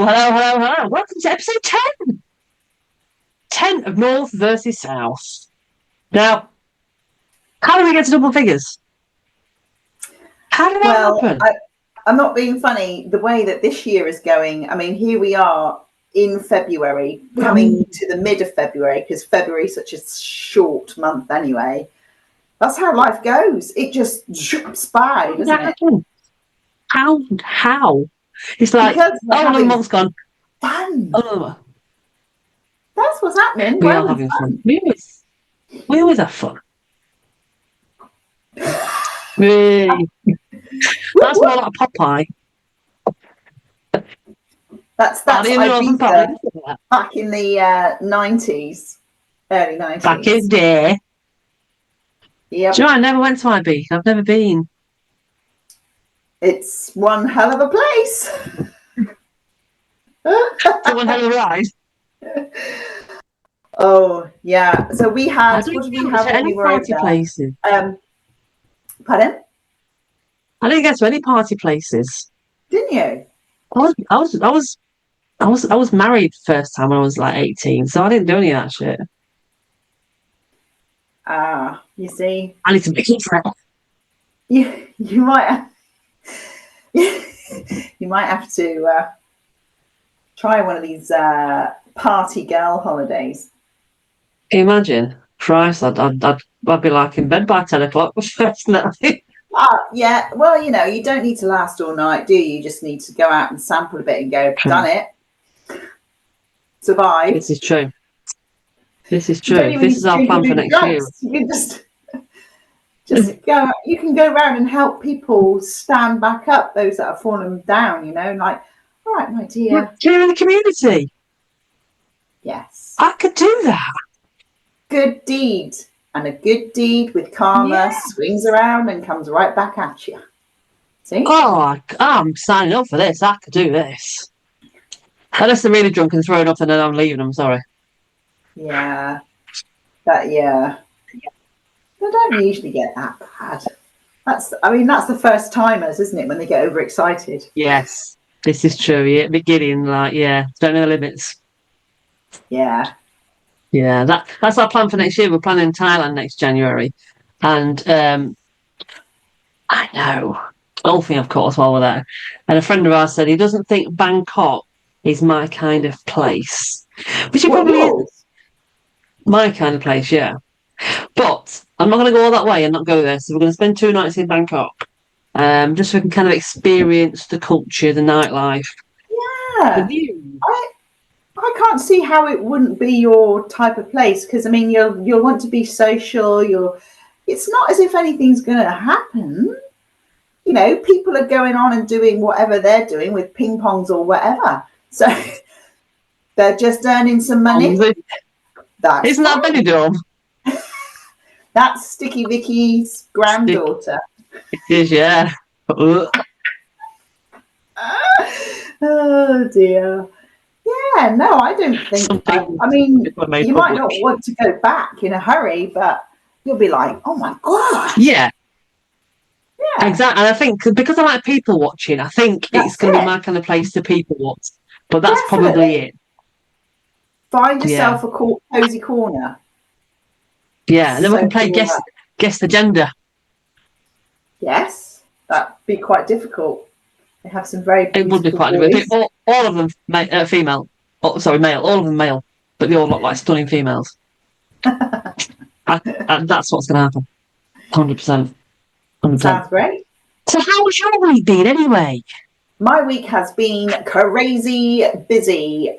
Hello. Welcome to episode 10. 10 of North versus South. Now, how do we get to double figures? How did that happen? I'm not being funny. The way that this year is going, I mean, here we are in February, coming to the mid of February, because February is such a short month anyway. That's how life goes. It just zoops by, doesn't it? How? It's like, another month's gone. Fun. Oh, that's what's happening. We are having fun. We always have fun. That's more like Popeye. That's Ibiza back in the 90s, early 90s. Back in there. Yep. Do you know, I never went to Ibiza. I've never been. It's one hell of a place. It's one hell of a ride. Oh yeah. So we had. What did we have? Any party places? Pardon? I didn't get to any party places. Didn't you? I was married first time when I was like 18, so I didn't do any of that shit. You see, I need to make it for it. You might have to try one of these party girl holidays. Can you imagine? Christ, I'd be like in bed by 10 o'clock the first night. Yeah, well, you know, you don't need to last all night, do you? You just need to go out and sample a bit and go, done it. Survive. This is true. This is our plan for next year. You can just go. You can go around and help people stand back up, those that have fallen down, you know, like, all right, my dear. Cheer in the community. Yes. I could do that. Good deed. And a good deed with karma swings around and comes right back at you. See? Oh, I'm signing up for this. I could do this. Unless they're really drunk and throwing up and then I'm leaving, I'm sorry. Yeah. They don't usually get that bad. That's the first timers, isn't it, when they get overexcited? Yes. This is true. Yeah, beginning, don't know the limits. Yeah. Yeah, that's our plan for next year. We're planning Thailand next January. And I know, golfing, of course, while we're there. And a friend of ours said he doesn't think Bangkok is my kind of place. Which it probably is. My kind of place, yeah. But I'm not going to go all that way and not go there. So we're going to spend 2 nights in Bangkok. Just so we can kind of experience the culture, the nightlife. Yeah. I can't see how it wouldn't be your type of place, because I mean you'll want to be social. It's not as if anything's going to happen. You know, people are going on and doing whatever they're doing with ping pongs or whatever. So they're just earning some money. Isn't that Benidorm? That's Sticky Vicky's granddaughter. It is, yeah. Oh dear. Yeah, no, I don't think. I mean, you might not want to go back in a hurry, but you'll be like, "Oh my god!" Yeah, exactly. And I think because I like people watching, I think it's going to be my kind of place to people watch. But that's probably it. Find yourself a cozy corner. Yeah, and then we can play guess the gender. Yes, that'd be quite difficult. They have some very beautiful. It would be quite difficult. All of them female. Oh, sorry, male. All of them male, but they all look like stunning females. And that's what's going to happen. 100%. Sounds great. So how's your week been anyway? My week has been crazy busy.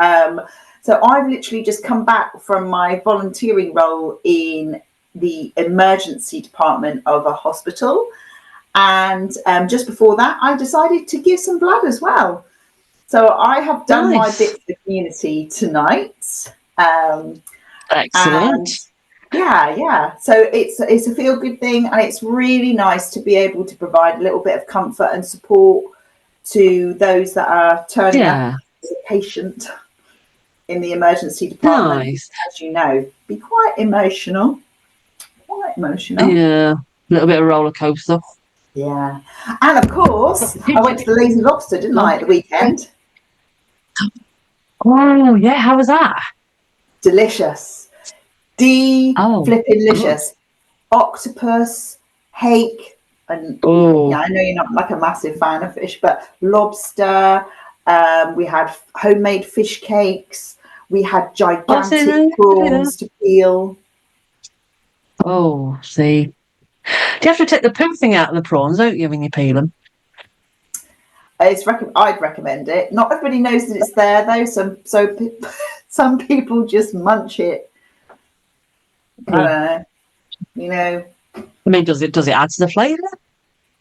So I've literally just come back from my volunteering role in the emergency department of a hospital. And just before that, I decided to give some blood as well. So I have done my bit for the community tonight. Excellent. Yeah. So it's a feel-good thing, and it's really nice to be able to provide a little bit of comfort and support to those that are turning up as a patient in the emergency department. Nice. As you know, be quite emotional. Yeah, a little bit of roller coaster. Yeah, and of course, I went to the Lazy Lobster, didn't I, at the weekend? Oh, yeah. How was that? Delicious. Oh, Flippin' octopus, hake, and oh. yeah, I know you're not like a massive fan of fish, but lobster. We had homemade fish cakes. We had What's in gigantic there? prawns to peel. Oh, see. Do you have to take the poo thing out of the prawns, don't you, when you peel them? I'd recommend it. Not everybody knows that it's there though. Some people just munch it. I don't know. You know, I mean, does it add to the flavour?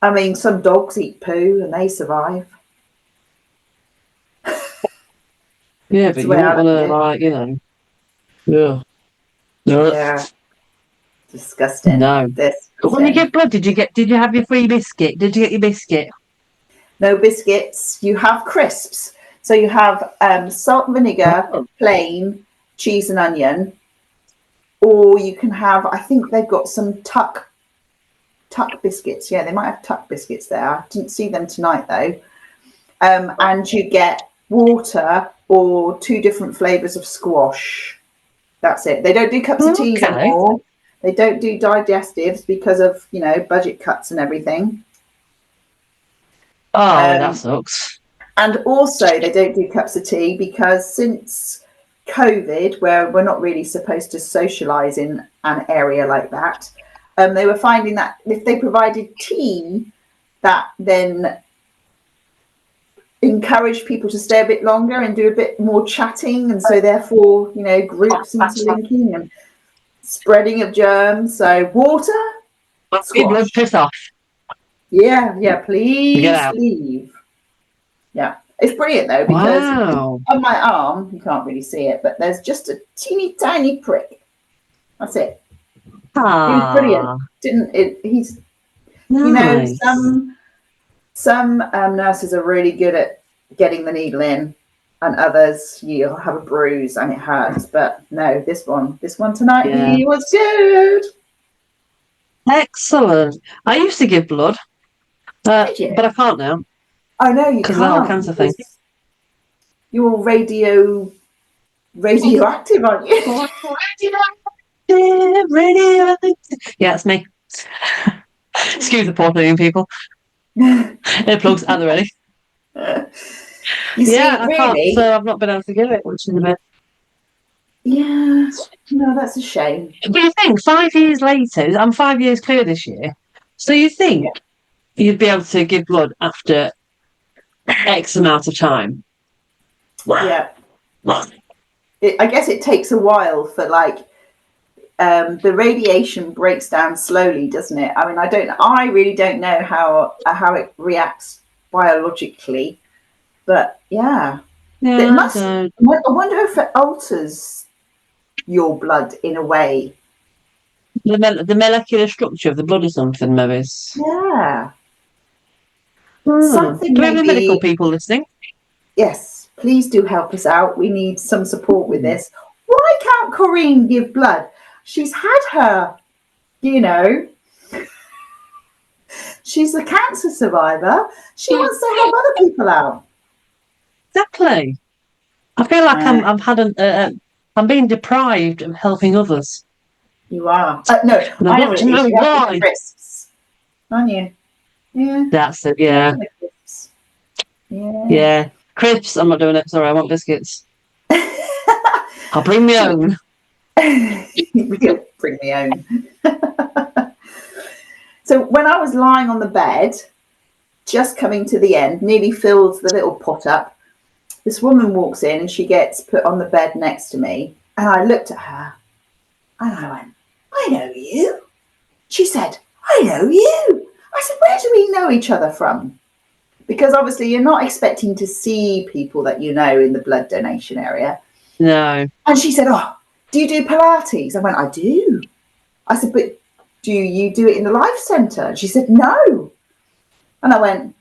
I mean, some dogs eat poo and they survive. Yeah, That's but the you way I won't want look to, at it. like, yeah. No. Yeah, disgusting. No. But when you Disgusting. get blood, did you have your free biscuit? Did you get your biscuit? No biscuits. You have crisps. So you have salt and vinegar, Oh. plain, cheese and onion, or you can have. I think they've got some tuck biscuits. Yeah, they might have tuck biscuits there. I didn't see them tonight though. And you get water or two different flavors of squash. That's it. They don't do cups of teas Okay. anymore. They don't do digestives because of budget cuts and everything. Oh, that Um, sucks. and also, they don't do cups of tea because since COVID, where we're not really supposed to socialise in an area like that, they were finding that if they provided tea, that then encouraged people to stay a bit longer and do a bit more chatting, and so therefore, groups interlinking and spreading of germs. So water, People are squash. pissed off. Yeah, Get please out. leave. Yeah, it's brilliant though because Wow. on my arm you can't really see it, but there's just a teeny tiny prick. That's it. He was brilliant. Ah, Didn't it? He's nice. some nurses are really good at getting the needle in, and others you'll have a bruise and it hurts. But no, this one tonight, Yeah. he was good. Excellent. I used to give blood, Did you? but I can't now I know you because of the whole can't cancer thing. because you're radioactive, aren't you? Radioactive. Yeah, it's me. Excuse the poor thing, people. Earplugs at the ready. You Yeah, see, I can't. really, So I've not been able to give it, which is a bit. yeah, no, that's a shame. But you think 5 years later, I'm 5 years clear this year. So you Yeah, think you'd be able to give blood after X amount of time? yeah. I guess it takes a while for the radiation breaks down slowly, doesn't it? I mean, I really don't know how it reacts biologically, but yeah, it Yeah, I must. don't. I wonder if it alters your blood in a way. The molecular structure of the blood or something, maybe. Yeah, Do something we have any medical maybe. people listening? Yes, please do help us out. We need some support with this. Why can't Corinne give blood? She's had her, you know, she's a cancer survivor. She wants to help other people out. Exactly. I feel like Uh, I'm being deprived of helping others. you are. No, And I I know want what to it is. know You have the why. crisps, aren't you? Yeah, That's it, yeah. the crisps. Yeah. Yeah. Crisps, I'm not doing it. Sorry, I want biscuits. I'll bring my So, own. bring me own. So when I was lying on the bed, just coming to the end, nearly filled the little pot up, this woman walks in and she gets put on the bed next to me. And I looked at her and I went, I know you. She said, I know you. I said, where do we know each other from? Because obviously you're not expecting to see people that you know in the blood donation area. No. And she said, oh, do you do Pilates? I went, I do. I said, but do you do it in the Life Centre? And she said, no. And I went,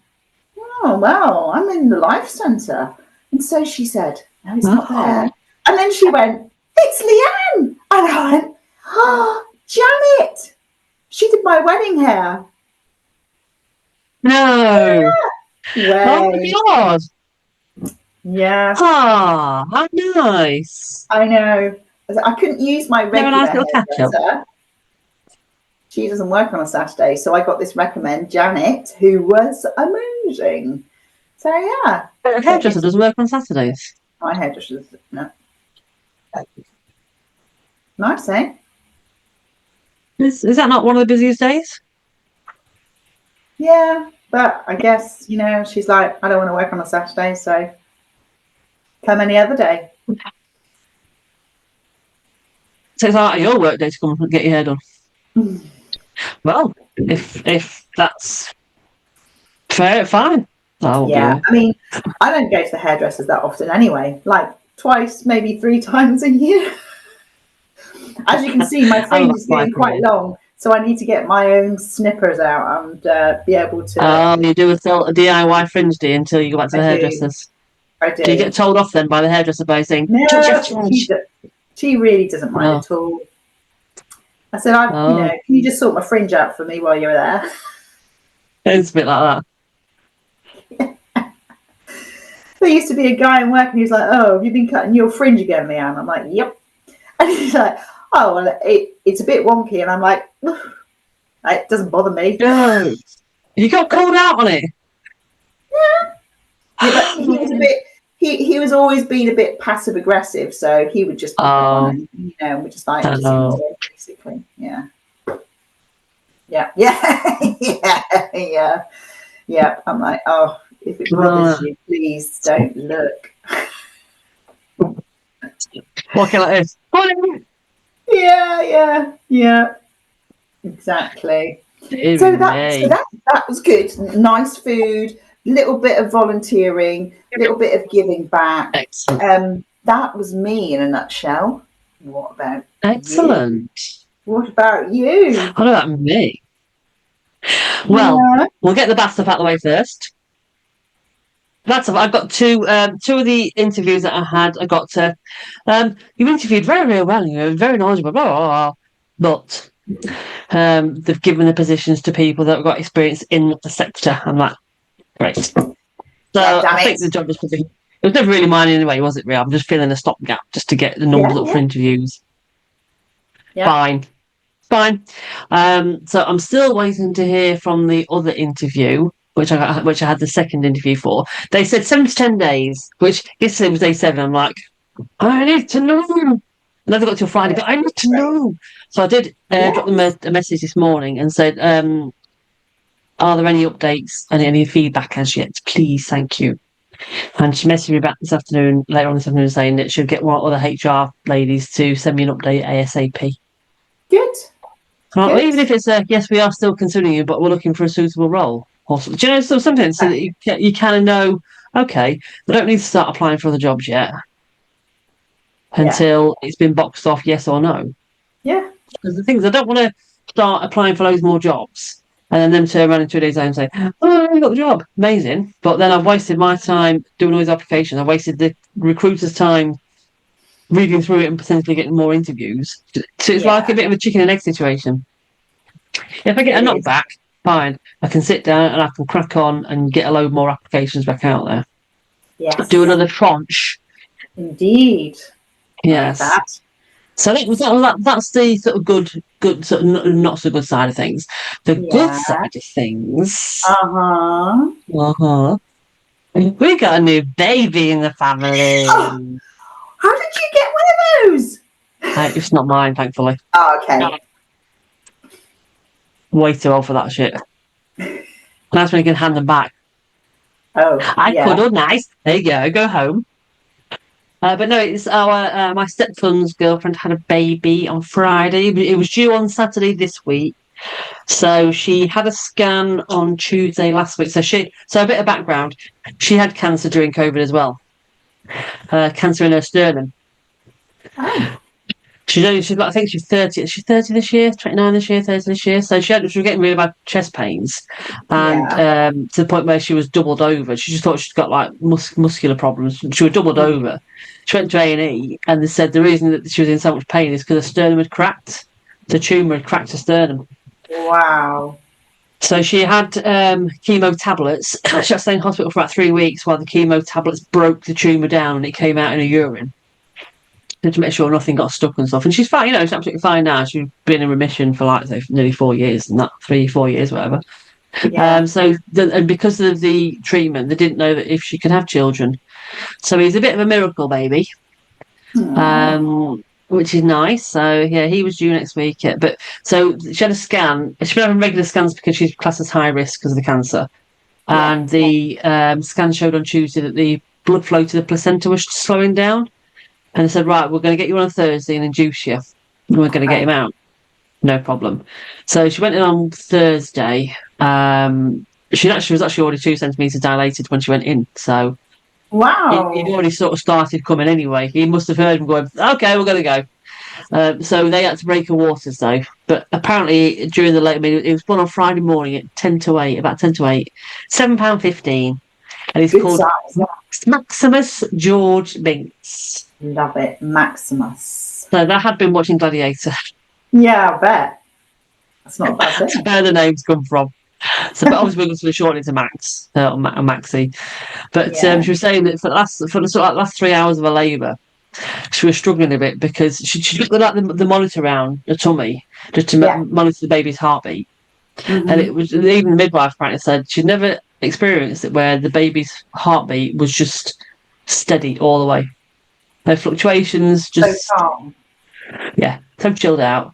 oh, well, I'm in the Life Centre. And so she said, no, it's not there. And then she went, it's Leanne. And I went, oh, Janet. She did my wedding hair. No. Yeah. Oh my God. Yeah, Ah, how nice. I know. I couldn't use my Have a regular nice little catch up. hairdresser. She doesn't work on a Saturday, so I got this recommend, Janet, who was amazing. So yeah, But a don't get hairdresser to doesn't work on Saturdays. my hairdressers. No. Nice, eh? Is that not one of the busiest days? Yeah, but I guess, she's like, I don't want to work on a Saturday, so come any other day. So it's out of your work day to come and get your hair done. Well, if that's fair, fine. I'll Yeah, be I mean, I don't go to the hairdressers that often anyway, like twice, maybe 3 times a year. As you can see, my fringe is getting quite long, so I need to get my own snippers out and be able to. You do a DIY fringe day until you go back to the hairdressers. I do. Do you get told off then by the hairdresser by saying, No, she really doesn't mind No. at all. I said, can you just sort my fringe out for me while you're there? It's a bit like that. There used to be a guy in work and he was like, oh, have you been cutting your fringe again, Leanne? I'm like, yep. And he's like, oh, well, it's a bit wonky. And I'm like, it doesn't bother me. No. You got called out on it? Yeah, but he was a bit, he was always being a bit passive aggressive. So he would just pop it on and, we're just like, basically. Yeah. Yeah. Yeah. Yeah. I'm like, oh, if it bothers you, please don't look. Walking like this. Yeah. Exactly. So that was good. Nice food, little bit of volunteering, little bit of giving back. Excellent. That was me in a nutshell. What about excellent? You? What about you? What about me? Well, we'll get the bad stuff out of the way first. I've got two of the interviews that I had. I got to. You interviewed very, very well. You were very knowledgeable. Blah, blah, blah, but they've given the positions to people that have got experience in the sector. I'm like, great. So I think the job was probably. It was never really mine anyway, was it? Really, I'm just filling a stopgap just to get the numbers up for interviews. Yeah. Fine. So I'm still waiting to hear from the other interview, which I had the second interview for. They said 7 to 10 days, which yesterday was day 7. I'm like, I need to know. I never got till Friday, but I need to know. So I did drop them a message this morning and said, are there any updates and any feedback as yet? Please, thank you. And she messaged me back later on this afternoon, saying that she'll get one of the other HR ladies to send me an update ASAP. Good. Well, even if it's yes, we are still considering you, but we're looking for a suitable role. Do you know something so that you kind of know? Okay, we don't need to start applying for other jobs yet until it's been boxed off, yes or no. Yeah. Because the thing is, I don't want to start applying for loads more jobs and then them turn around in 2 days and say, "Oh, I got the job, amazing!" But then I've wasted my time doing all these applications. I've wasted the recruiter's time reading through it and potentially getting more interviews. So it's like a bit of a chicken and egg situation. If I get a knockback, fine. I can sit down and I can crack on and get a load more applications back out there. Yes. Do another tranche. Indeed. Yes. Like that. So that's the sort of good sort of not so good side of things. The good side of things. We got a new baby in the family. Oh, how did you get one of those? It's not mine, thankfully. Oh, okay. Way too old for that shit. That's when you can hand them back. Oh, I could have, nice. There you go home. But no, it's my stepson's girlfriend had a baby on Friday. It was due on Saturday this week. So she had a scan on Tuesday last week. So a bit of background. She had cancer during COVID as well. Cancer in her sternum. Oh. She's I think she's 30. She's 30 this year, 29 this year, 30 this year. So she was getting really bad chest pains, and to the point where she was doubled over. She just thought she'd got like muscular problems. She was doubled over. She went to A&E, and they said the reason that she was in so much pain is because her sternum had cracked. The tumour had cracked her sternum. Wow. So she had chemo tablets. She had to stay in hospital for about 3 weeks while the chemo tablets broke the tumour down and it came out in her urine. To make sure nothing got stuck and stuff. And she's fine, she's absolutely fine now. She's been in remission for like nearly 4 years, and that 3-4 years, whatever. Yeah. And because of the treatment, they didn't know that if she could have children. So he's a bit of a miracle baby, which is nice. So yeah, he was due next week. But so she had a scan. She's been having regular scans because she's classed as high risk because of the cancer. Yeah. And the scan showed on Tuesday that the blood flow to the placenta was slowing down. And they said, right, we're going to get you on a Thursday and induce you. And we're going to get him out. No problem. So she went in on Thursday. She was actually already 2 centimetres dilated when she went in. So wow. He'd already sort of started coming anyway. He must have heard him going, okay, we're going to go. So they had to break her waters though. But apparently during the late, it was born on Friday morning at 10 to 8, about 10 to 8, £7.15. And he's called Maximus George Binks. Love it, Maximus. So that had been watching Gladiator. Yeah, I bet. That's not a bad thing. That's where the names come from. So, but obviously we're going to shorten it to Max or Maxie. But she was saying that for the last 3 hours of her labour, she was struggling a bit because she took the monitor around her tummy just to monitor the baby's heartbeat. Mm-hmm. And it was even the midwife apparently said she'd never experienced it where the baby's heartbeat was just steady all the way. No fluctuations, just so calm. Yeah, so chilled out.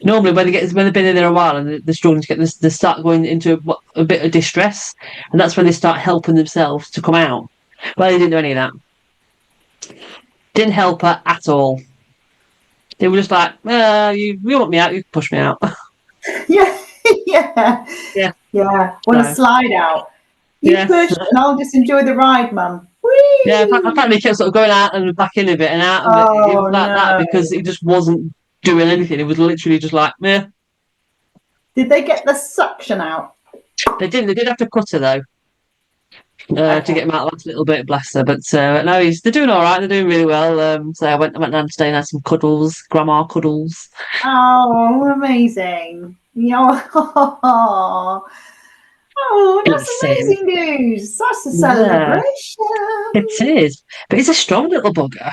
Normally, when they've been in there a while and they're struggling to get this, they start going into a bit of distress, and that's when they start helping themselves to come out. Well, they didn't do any of that. Didn't help her at all. They were just like, you want me out, you push me out. Yeah. Want to slide out. You push, and I'll just enjoy the ride, Mum. Whee! Yeah, apparently he kept sort of going out and back in a bit and out of it. It was like that because he just wasn't doing anything. It was literally just like, meh. Did they get the suction out? They didn't. They did have to cut her though. To get him out last little bit, bless her. But no, they're doing all right. They're doing really well. So I went down today and had some cuddles, grandma cuddles. Oh, amazing! Oh, that's amazing news! That's a celebration. It is, but it's a strong little bugger.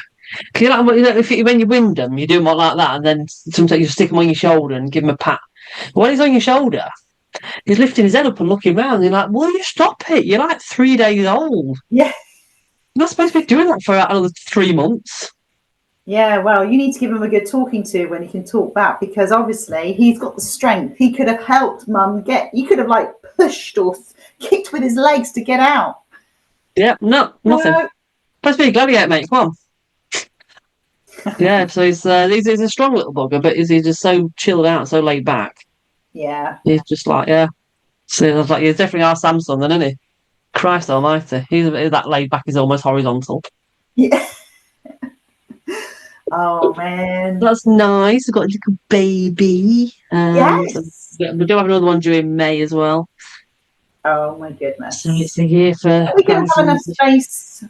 When you wind them, you do them like that, and then sometimes you stick them on your shoulder and give him a pat. But when he's on your shoulder, he's lifting his head up and looking around. And you're like, "Will you stop it? You're like 3 days old. Yeah, you're not supposed to be doing that for another 3 months." Yeah, well, you need to give him a good talking to when he can talk back, because obviously he's got the strength. He could have helped Mum he could have like pushed or kicked with his legs to get out. Yeah, nothing. Supposed to be a gladiator, mate. Come on. Yeah, so he's a strong little bugger, but he's just so chilled out, so laid back. Yeah. He's just like, So I was like, he's definitely our Samson then, isn't he? Christ almighty. He's that laid back is almost horizontal. Yeah. Oh man, that's nice. We've got a little baby. Yes. We do have another one due in May as well. Oh my goodness. So it's a year for. Are we going to have enough space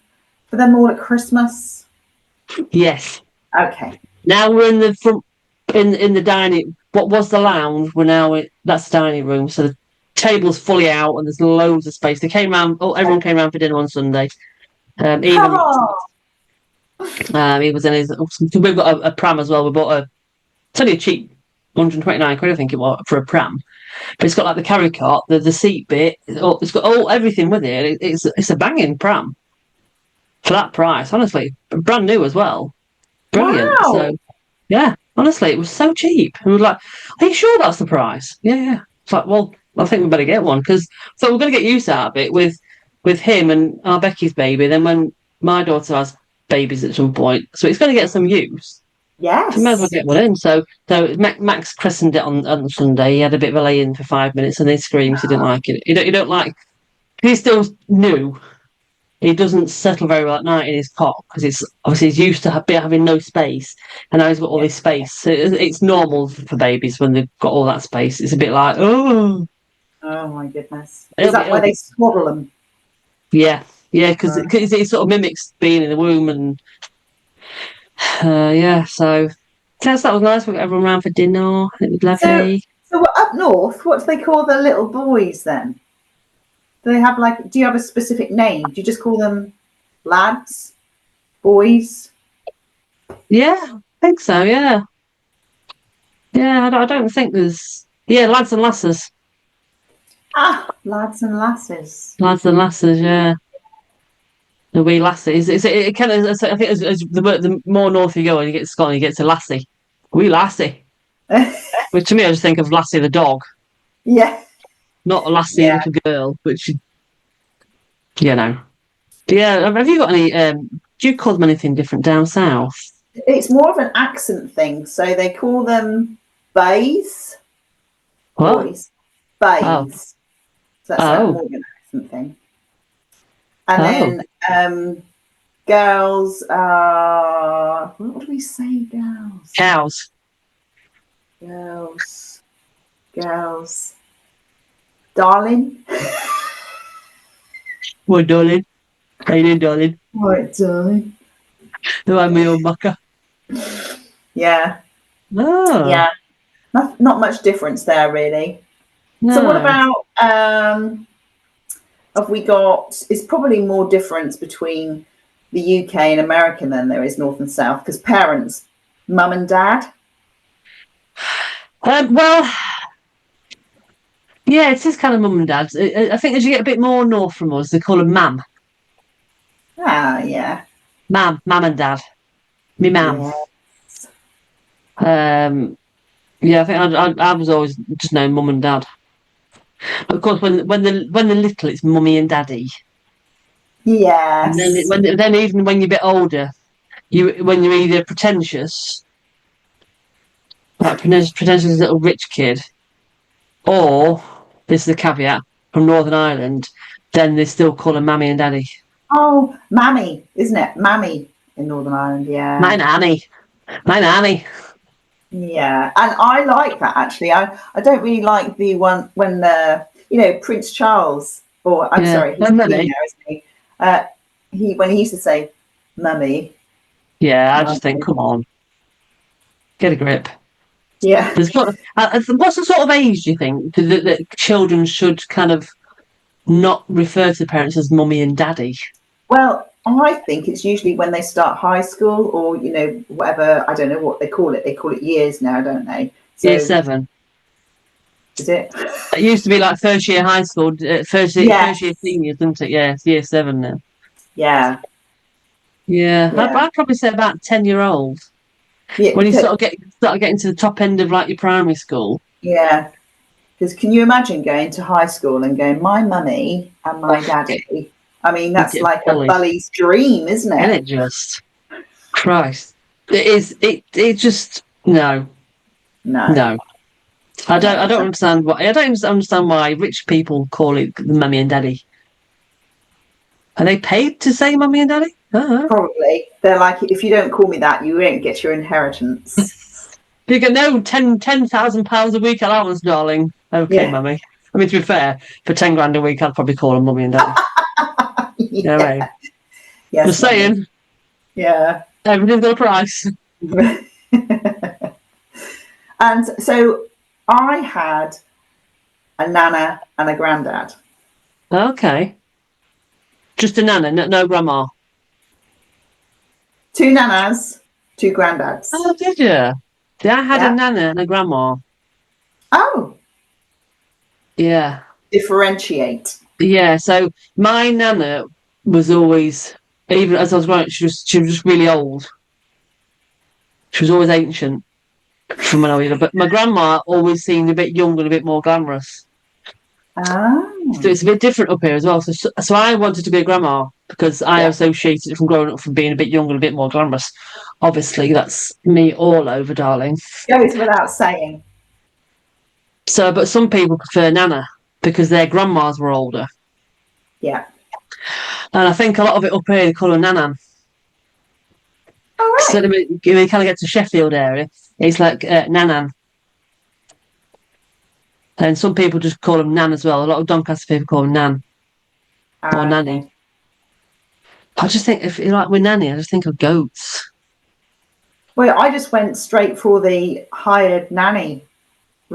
for them all at Christmas? Yes. Okay. Now we're in the front, in the dining. What was the lounge? We're now that's the dining room. So the table's fully out and there's loads of space. They came round. Everyone came round for dinner on Sunday. Even. He was in his. We've got a pram as well. We bought it's only a cheap £129, I think it was, for a pram, but it's got like the carry cart, the seat bit. It's got everything with it. It's a banging pram for that price. Honestly, brand new as well. Brilliant. Wow. So yeah, honestly, it was so cheap. And we were like, "Are you sure that's the price?" Yeah. It's like, well, I think we better get one because so we're going to get use out of it with him and our Becky's baby. Then when my daughter has babies at some point, so it's going to get some use. Yes, so may as well get one in. So Max christened it on Sunday. He had a bit of a lay-in for 5 minutes and he screams. He didn't like it. He don't like. He's still new. He doesn't settle very well at night in his cot because it's obviously he's used to having no space, and now he's got all this space. So it's normal for babies when they've got all that space. It's a bit like oh my goodness. Is that why they swaddle them? Yeah, because it sort of mimics being in the womb, and so that was nice. We got everyone around for dinner. It was lovely. So So up north, what do they call the little boys then? Do they have like? Do you have a specific name? Do you just call them lads, boys? Yeah, I think so. Yeah, yeah. I don't think there's. Yeah, lads and lasses. Ah, lads and lasses. Lads and lasses. Yeah, the wee lassies. It kind of. I think as the more north you go and you get to Scotland, you get to lassie, wee lassie. Which to me, I just think of Lassie the dog, Yeah, not a Lassie yeah. little girl. Which you know. Yeah. Have you got any? Do you call them anything different down south? It's more of an accent thing. So they call them bays, What? boys, Oh, bays. So that's like oh, more of an accent thing. And oh. then girls are, what do we say, girls? Cows. Girls. Darling. What, darling? How you doing, darling? Right, darling. No, I'm my own mucker. Yeah. Oh, Yeah. Not much difference there, really. no. So what about, have we got, it's probably more difference between the UK and America than there is North and South, because parents, mum and dad. Well, yeah, it is kind of mum and dad. I think as you get a bit more north from us, they call them mam. Ah, yeah. Mam and dad. Me mam. Yeah. Yeah, I think I was always just known mum and dad. Of course, when they're little, it's mummy and daddy. And Yes. then even when you're a bit older, when you're either pretentious, like pretentious little rich kid, or this is the caveat from Northern Ireland, then they still call them mammy and daddy. Oh, mammy, isn't it? Mammy in Northern Ireland, yeah. My nanny. Yeah, and I like that actually. I don't really like the one when Prince Charles, or I'm Yeah, sorry, he's my queen nanny. now, isn't he? When he used to say mummy. Yeah, I just think, Mummy. come on, get a grip. Yeah. What's the sort of age do you think that children should kind of not refer to parents as mummy and daddy? Well, I think it's usually when they start high school or whatever. I don't know what they call it. They call it years now, don't they? Year So 7. is it? It used to be like first year high school, first Yes. year seniors, isn't it? Yeah, it's year 7 now. Yeah. Yeah, Yeah. I'd probably say about 10-year-old. Yeah. When you start getting to the top end of like your primary school. Yeah. Because can you imagine going to high school and going, my mummy and my daddy? I mean, You that's get like a bullied. bully's dream, isn't Isn't it? it just? Christ. It is. It just no. No. I don't understand why. I don't understand why rich people call it the mummy and daddy. Are they paid to say mummy and daddy? Probably. They're like, if you don't call me that, you won't get your inheritance. You get no £10,000 a week allowance, darling. Okay, Yeah. mummy. I mean, to be fair, for 10 grand a week, I'd probably call them mummy and daddy. You know what I mean? Yes, Just saying. Yeah. Everything's got a price. And so I had a nana and a granddad. Okay. Just a nana, no grandma. 2 nanas, 2 granddads. Oh, did you? Yeah, I had Yeah. a nana and a grandma. Oh, Yeah. differentiate. Yeah, so my nana was always, even as I was growing up, she was just really old. She was always ancient from when I was younger. But my grandma always seemed a bit younger and a bit more glamorous. Ah. So it's a bit different up here as well. So I wanted to be a grandma because I associated it from growing up from being a bit younger and a bit more glamorous. Obviously, that's me all over, darling. Goes without saying. So, but some people prefer nana because their grandmas were older. Yeah. And I think a lot of it up here they call her nanan. All right. So when you kind of get to Sheffield area, it's like nanan. And some people just call them nan as well. A lot of Doncaster people call them nan or nanny. I just think if you like with nanny, I just think of goats. Well, I just went straight for the hired nanny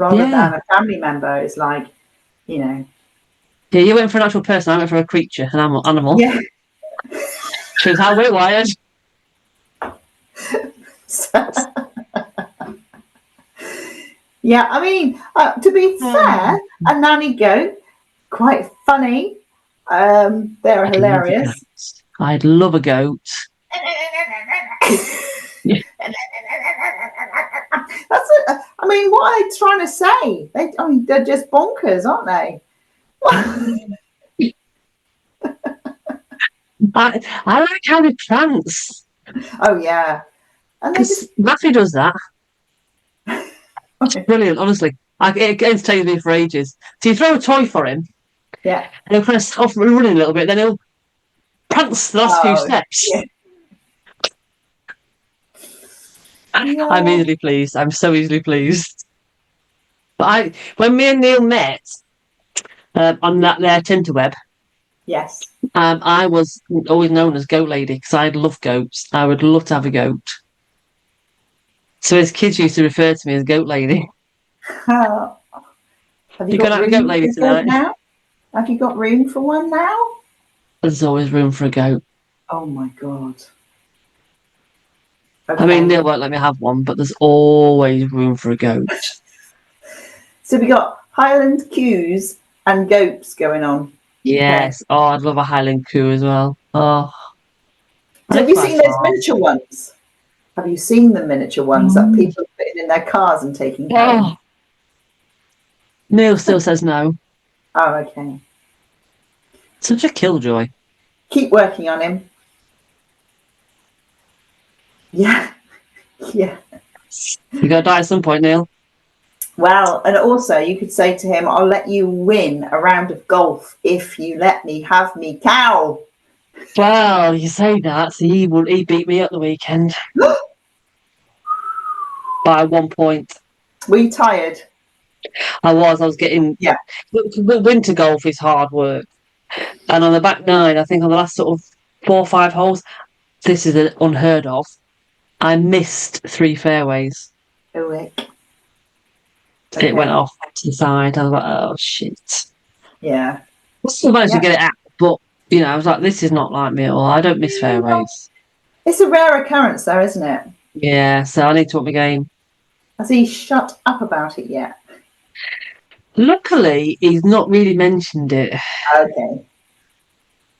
rather Yeah. than a family member. It's like, you know. Yeah, you went for an actual person, I went for a creature, an animal. Yeah. Shows how we're wired. Yeah, I mean, to be fair, a nanny goat, quite funny. They're I'd love a hilarious. goat. I'd love a goat. Yeah. I mean, what are they trying to say? I mean, they're just bonkers, aren't they? I like how they prance. Oh yeah, and they Because just Matthew does that. It's brilliant, honestly. It entertains me for ages. So you throw a toy for him, yeah. and he'll kind of start off running a little bit, then he'll prance the last few Oh steps. yeah. Yeah. I'm easily pleased. I'm so easily pleased. But when me and Neil met on that there Tinterweb, Yes. I was always known as Goat Lady because I love goats. I would love to have a goat. So his kids used to refer to me as Goat Lady. Have you You're got gonna have a room goat lady for one tonight. now? Have you got room for one now? There's always room for a goat. Oh my god. I mean, Neil won't let me have one, but there's always room for a goat. So we got Highland cues and goats going on. Yes. Oh, I'd love a Highland coo as well. Oh. So have you seen those miniature ones? Have you seen the miniature ones that people are putting in their cars and taking home? Neil still says no. Oh, okay. Such a killjoy. Keep working on him. Yeah. Yeah. You gotta die at some point, Neil. Well, and also you could say to him, I'll let you win a round of golf if you let me have me cow. Well, you say that. So he beat me at the weekend by 1 point. Were you tired? I was getting. Yeah. Winter golf is hard work. And on the back nine, I think on the last sort of 4 or 5 holes, this is unheard of. I missed 3 fairways. Okay. It went off to the side. I was like, oh shit. Yeah. I still managed to get it out, but I was like, this is not like me at all. I don't miss fairways. It's a rare occurrence though, isn't it? Yeah, so I need to up my game. Has he shut up about it yet? Luckily, he's not really mentioned it. Okay.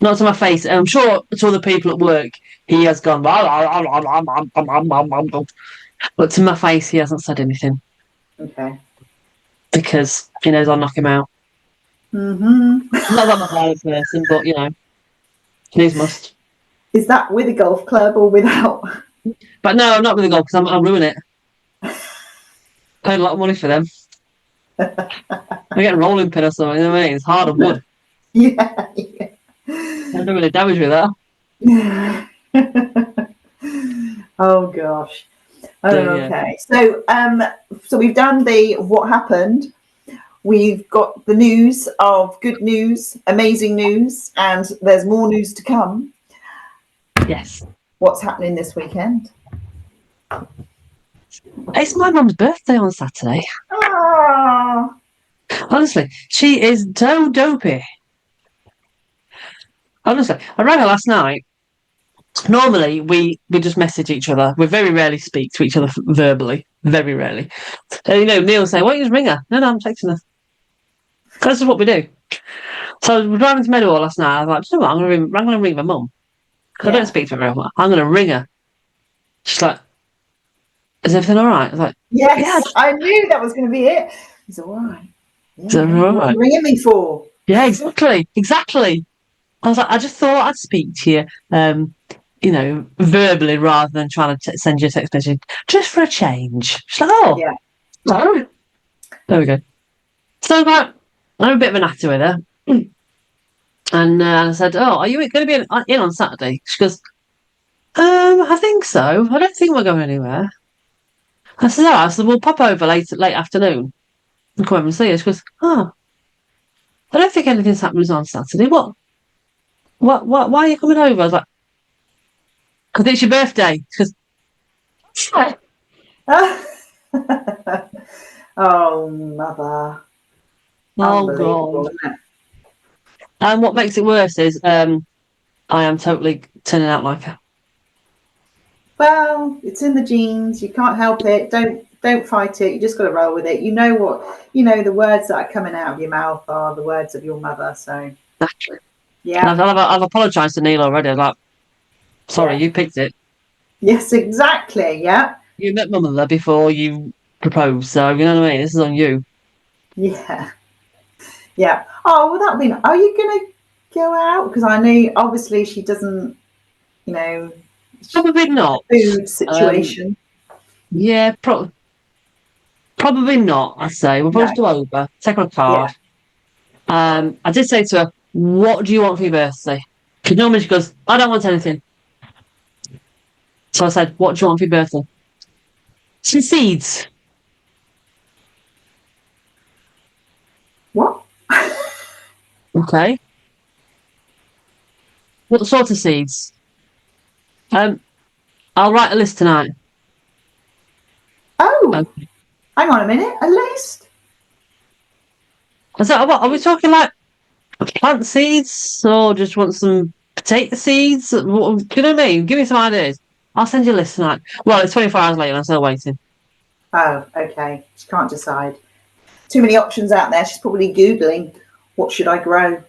Not to my face. I'm sure to other people at work, he has gone, but to my face, he hasn't said anything. Okay. Because he knows I'll knock him out. Mm-hmm. Not that I'm a violent person, but needs must. Is that with a golf club or without? But no, I'm not with the golf because I'll ruin it. Paid a lot of money for them. I get a rolling pin or something, you know what I mean? It's hard and wood. Yeah. I don't really damage with that. Oh gosh. Okay. So so we've done the what happened. We've got the news of good news, amazing news, and there's more news to come. Yes. What's happening this weekend? It's my mum's birthday on Saturday. Ah. Honestly, she is so dopey. Honestly, I rang her last night. Normally, we just message each other. We very rarely speak to each other verbally. Very rarely. Neil will say, why don't you just ring her? No, I'm texting her. This is what we do. So we're driving to Meadowhall last night. I was like, you know what? I'm going to ring my mum. Because I don't speak to her very well. I'm going to ring her. She's like, is everything all right? I was like, yes, yeah. I knew that was going to be it. It's all right. Yeah. Is all right? What are you ringing me for? Yeah, exactly. I was like, I just thought I'd speak to you, verbally rather than trying to send you a text message, just for a change. She's like, oh, yeah. Oh. There we go. So I'm a bit of a natter with her. And I said, oh, are you going to be in on Saturday? She goes, I think so. I don't think we're going anywhere. I said, all right, so we'll pop over late afternoon and come over and see her. She goes, oh, I don't think anything's happening on Saturday. What? Why are you coming over? I was like, because it's your birthday. She goes, Oh, mother. Oh Unbelievable, God. isn't it? And what makes it worse is I am totally turning out like her. Well, it's in the genes. You can't help it. Don't fight it. You just got to roll with it. You know what? You know the words that are coming out of your mouth are the words of your mother. So Exactly. And yeah, I've apologised to Neil already. I'm like, sorry, yeah, you picked it. yes, exactly. Yeah, You met my mother before you proposed, so you know what I mean. This is on you. yeah, yeah. Oh, well, that'll be. Are you gonna go out? Because I know obviously she doesn't. You know, Probably not. food Um, situation. yeah, probably not. I say we'll No. probably do over. Take her a Yeah. card. I did say to her, "What do you want for your birthday?" Because normally she goes, "I don't want anything." So I said, "What do you want for your birthday?" Some seeds. What? Okay. What sort of seeds? Um, I'll write a list tonight. Oh, Okay. hang on a minute. A list. I said, "What are we talking like? Plant seeds, or just want some potato seeds? Do you know what I mean? Give me some ideas. I'll send you a list tonight." Well, it's 24 hours later. I'm still waiting. Oh, okay. She can't decide. Too many options out there. She's probably googling. What should I grow?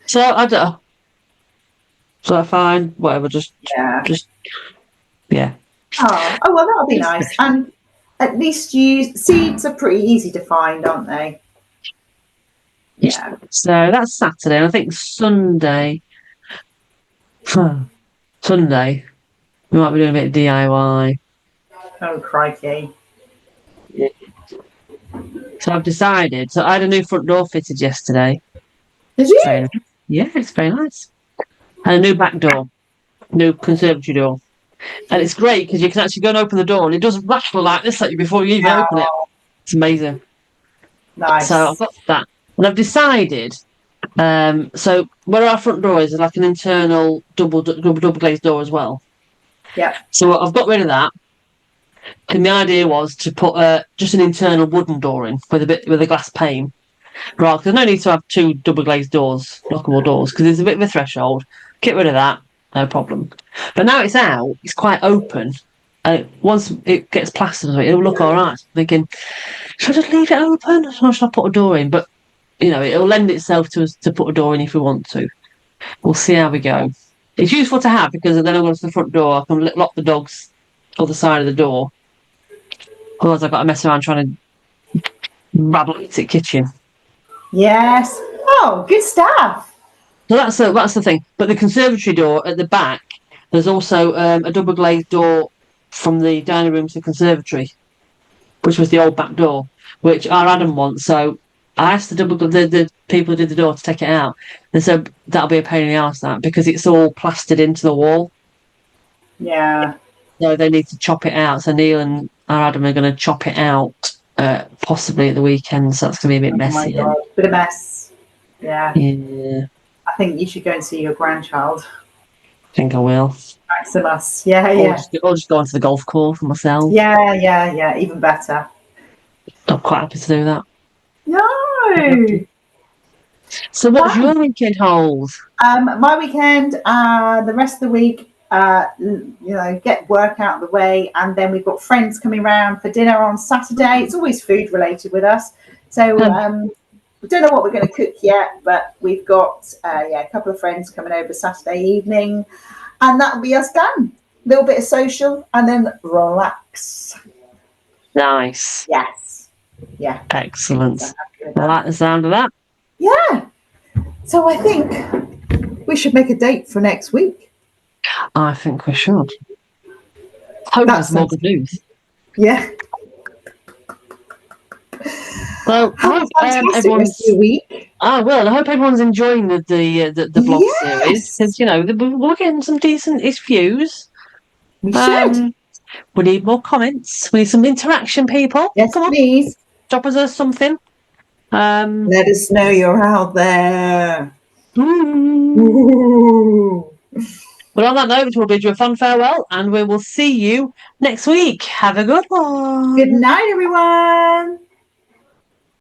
So I don't. So fine, whatever. Yeah. Just yeah. Oh, well, that'll be nice. And at least you seeds are pretty easy to find, aren't they? Yeah. So that's Saturday. And I think Sunday. Sunday we might be doing a bit of DIY. Oh, crikey. So I've decided. So I had a new front door fitted yesterday. Did you? Very nice. Yeah, it's very nice. And a new back door, new conservatory door. And it's great because you can actually go and open the door and it doesn't rattle like this at you before you even open it. Oh, It's amazing. So I've nice. got that. And I've decided, so where our front door is like an internal double glazed door as well. Yep. So I've got rid of that. And the idea was to put just an internal wooden door in with a glass pane. Right, because there's no need to have two double glazed doors, lockable doors, because there's a bit of a threshold. Get rid of that, no problem. But now it's out, it's quite open. And once it gets plastered, it'll look all right. I'm thinking, should I just leave it open, or should I put a door in? But it'll lend itself to us to put a door in if we want to. We'll see how we go. It's useful to have because then I go to the front door, I can lock the dogs other side of the door. Otherwise, I've got to mess around trying to rabble the kitchen. Yes. Oh, good stuff. So that's the thing. But the conservatory door at the back, there's also a double glazed door from the dining room to the conservatory, which was the old back door, which our Adam wants. So I asked the people who did the door to take it out. They said that'll be a pain in the arse that because it's all plastered into the wall. Yeah. So they need to chop it out. So Neil and our Adam are going to chop it out possibly at the weekend. So that's going to be a bit Oh my messy. God. Bit of mess. Yeah. Yeah, I think you should go and see your grandchild. I think I will. Maximus. Yeah, Or yeah. or just go onto the golf course for myself. Yeah, yeah, yeah. Even better. I'm quite happy to do that. No. So what's Wow. your weekend hold? My weekend, the rest of the week, get work out of the way, and then we've got friends coming round for dinner on Saturday. It's always food related with us, so we don't know what we're going to cook yet, but we've got a couple of friends coming over Saturday evening, and that'll be us done. A little bit of social, and then relax. Nice. Yes, yeah, Excellent. so I like the sound of that. yeah. So I think we should make a date for next week. I think we should. Hope there's more good news. Yeah. So I hope everyone's. Week. I will. I hope everyone's enjoying the blog series because we're getting some decent-ish views. We should. We need more comments. We need some interaction, people. Yes, Come on, please. drop us something. Let us know you're out there. Mm. Ooh. But on that note, we'll bid you a fond farewell, and we will see you next week. Have a good one. Good night, everyone.